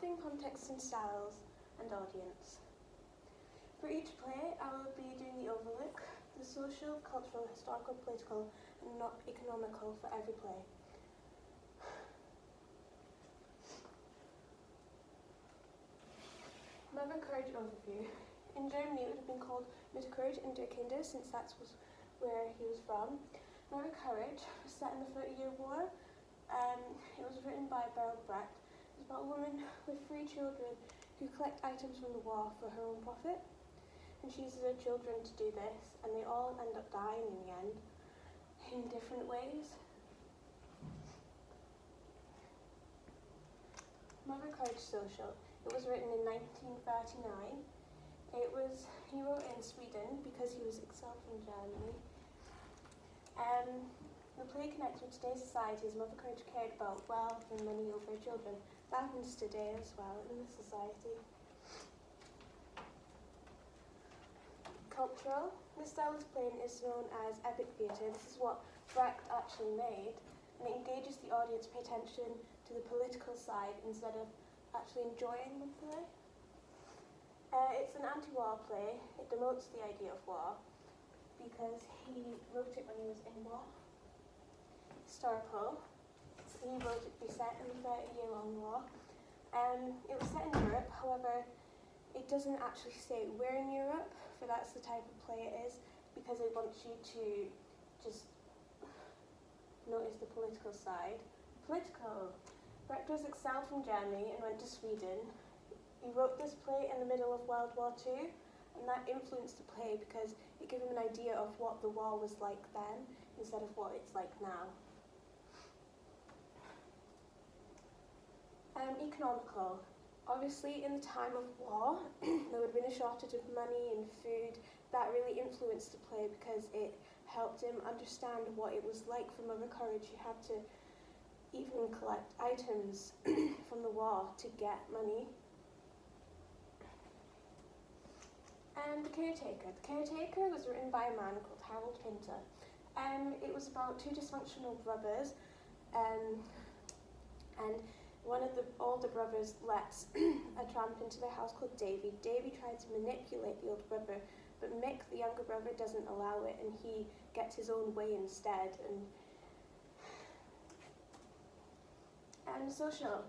Crafting Context and Styles and Audience. For each play, I will be doing the overlook, the social, cultural, historical, political, and not economical for every play. Mother Courage overview. In Germany, it would have been called Mutter Courage in Der Kinder, since that was where he was from. Mother Courage was set in the 30-Year War. It was written by Bertolt Brecht. It's about a woman with 3 children who collect items from the war for her own profit. And she uses her children to do this, and they all end up dying in the end, in different ways. Mother Courage Social. It was written in 1939. He wrote in Sweden because he was exiled from Germany. The play connects with today's society as Mother Courage cared about wealth and money over her children. That happens today as well in this society. Cultural. This style of playing is known as epic theatre. This is what Brecht actually made, and it engages the audience to pay attention to the political side instead of actually enjoying the play. It's an anti-war play. It demotes the idea of war because he wrote it when he was in war. Historical. He wrote it to be set in the 30-year-long war. It was set in Europe, however, it doesn't actually say where in Europe, for that's the type of play it is, because it wants you to just notice the political side. Political. Brecht was exiled from Germany and went to Sweden. He wrote this play in the middle of World War II, and that influenced the play because it gave him an idea of what the war was like then instead of what it's like now. Economical. Obviously, in the time of war, there would have been a shortage of money and food. That really influenced the play because it helped him understand what it was like for Mother Courage. You had to even collect items from the war to get money. And The Caretaker. The Caretaker was written by a man called Harold Pinter. It was about 2 dysfunctional brothers, and one of the older brothers lets a tramp into their house called Davy. Davy tried to manipulate the older brother, but Mick, the younger brother, doesn't allow it, and he gets his own way instead. And social.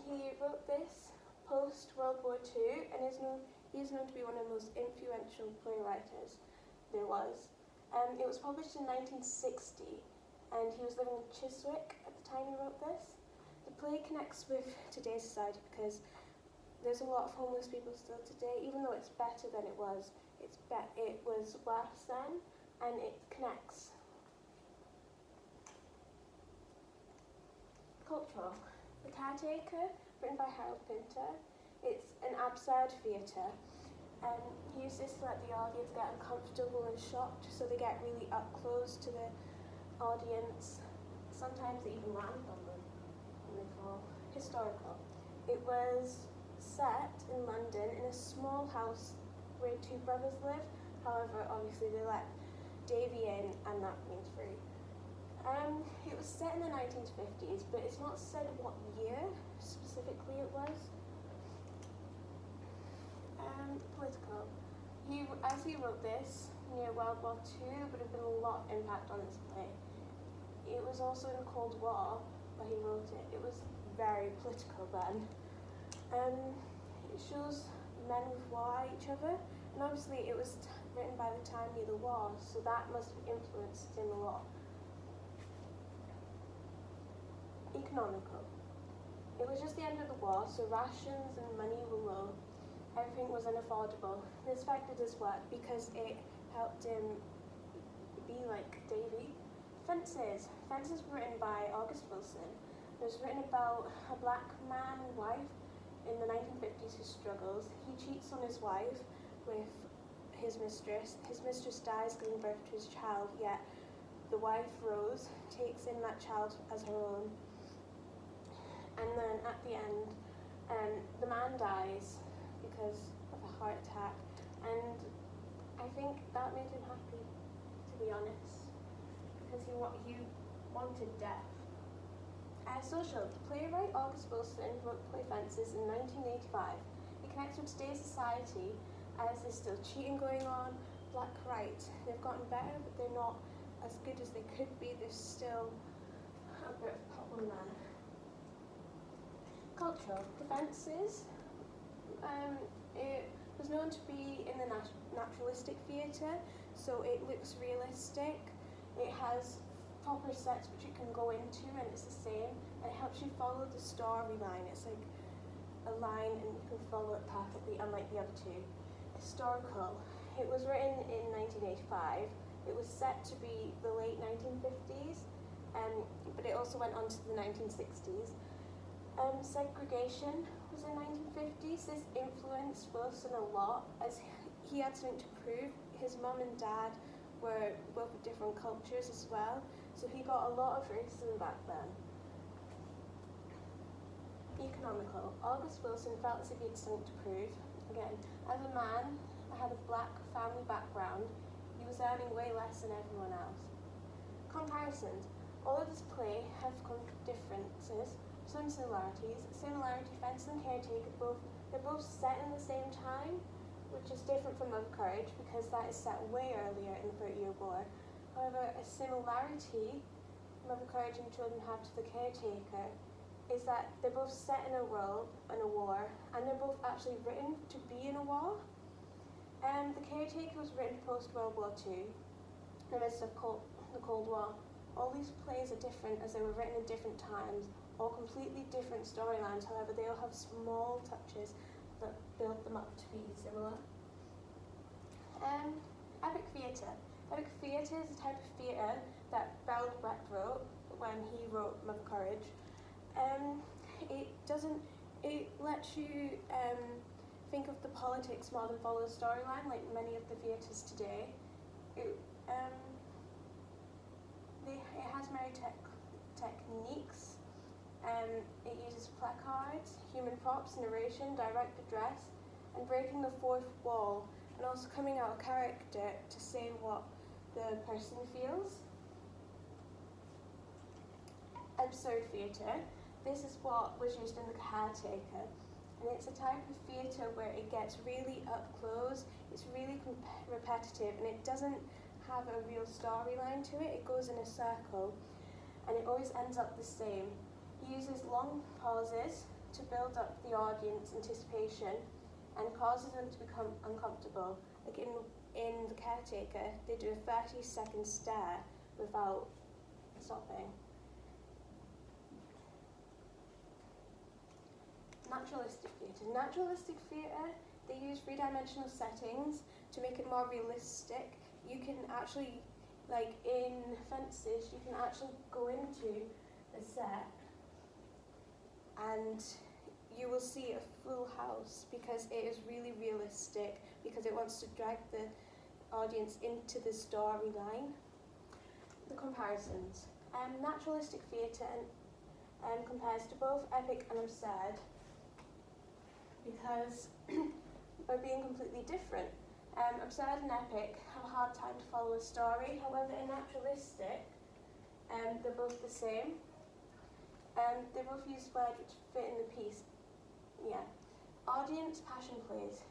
He wrote this post-World War II, and he is known to be one of the most influential playwrights there was. It was published in 1960, and he was living in Chiswick at the time he wrote this. The play connects with today's society because there's a lot of homeless people still today. Even though it's better than it was, it was worse then, and it connects. Cultural. The Caretaker, written by Harold Pinter. It's an absurd theatre. He uses this to let the audience get uncomfortable and shocked, so they get really up close to the audience. Sometimes they even land on them when they fall. Historical. It was set in London in a small house where 2 brothers live. However, obviously they let Davy in, and that means free. It was set in the 1950s, but it's not said what year specifically it was. Political. As he wrote this near World War II, there would have been a lot of impact on this play. It was also in the Cold War where he wrote it. It was very political then. It shows men with war at each other, and obviously it was written by the time near the war, so that must have influenced him a lot. Economical. It was just the end of the war, so rations and money were low. Everything was unaffordable. This affected his work because it helped him be like Davy. Fences. Fences were written by August Wilson. It was written about a black man and wife in the 1950s who struggles. He cheats on his wife with his mistress. His mistress dies giving birth to his child, yet the wife, Rose, takes in that child as her own. And then at the end, the man dies because of a heart attack, and I think that made him happy, to be honest, because he wanted death. Social. The playwright August Wilson wrote the play Fences in 1985. It connects with today's society as there's still cheating going on, black rights. They've gotten better, but they're not as good as they could be. There's still a bit of problem there. Cultural. The Fences. It was known to be in the naturalistic theatre, so it looks realistic. It has proper sets which you can go into, and it's the same, and it helps you follow the storyline. It's like a line and you can follow it perfectly, unlike the other two. Historical. It was written in 1985. It was set to be the late 1950s, but it also went on to the 1960s. Segregation was in 1950s. This influenced Wilson a lot as he had something to prove. His mum and dad were both of different cultures as well, so he got a lot of racism back then. Economical. August Wilson felt as if he had something to prove. Again, as a man that had a black family background, he was earning way less than everyone else. Comparisons. All of this play have differences, some similarities. Similarity, Fences and Caretaker, they're both set in the same time, which is different from Mother Courage because that is set way earlier in the 30-Year War. However, a similarity Mother Courage and Children have to The Caretaker is that they're both set in a world, in a war, and they're both actually written to be in a war. The Caretaker was written post-World War II, in the midst of the Cold War. All these plays are different as they were written in different times, all completely different storylines. However, they all have small touches that build them up to be similar. Epic theatre. Epic theatre is a type of theatre that Bertolt Brecht wrote when he wrote Mother Courage. It lets you think of the politics more than follow the storyline, like many of the theatres today. It has many techniques. It uses placards, human props, narration, direct address, and breaking the fourth wall, and also coming out of character to say what the person feels. Absurd theatre. This is what was used in The Caretaker, and it's a type of theatre where it gets really up close, it's really repetitive, and it doesn't have a real storyline to it. It goes in a circle, and it always ends up the same. He uses long pauses to build up the audience anticipation and causes them to become uncomfortable. Like in The Caretaker, they do a 30-second stare without stopping. Naturalistic theatre. Naturalistic theatre, they use three-dimensional settings to make it more realistic. You can actually, like in Fences, you can actually go into a set and you will see a full house because it is really realistic, because it wants to drag the audience into the storyline. The comparisons. Naturalistic theatre compares to both epic and absurd because by being completely different. Absurd and epic have a hard time to follow a story, however in naturalistic, they're both the same. They both use words which fit in the piece. Yeah. Audience passion plays.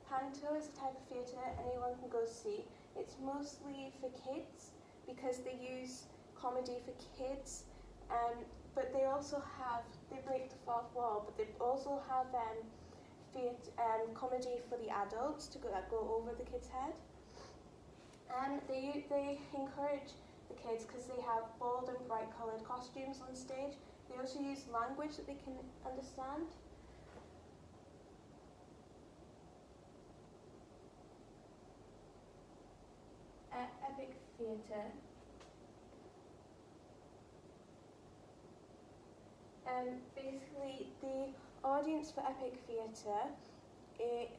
Panto is a type of theatre anyone can go see. It's mostly for kids because they use comedy for kids, but they also have, they break the fourth wall, but they also have comedy for the adults to go over the kids' head. They encourage the kids because they have bold and bright coloured costumes on stage. They also use language that they can understand. Epic theatre. Basically, the audience for epic theatre, it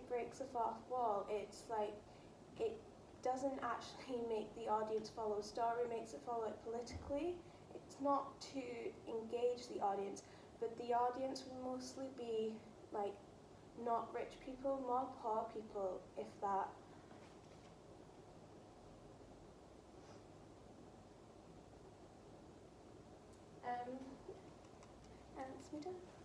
breaks the fourth wall. It's like, it doesn't actually make the audience follow a story, it makes it follow it politically. It's not to engage the audience, but the audience will mostly be like not rich people, more poor people, if that. It's me done.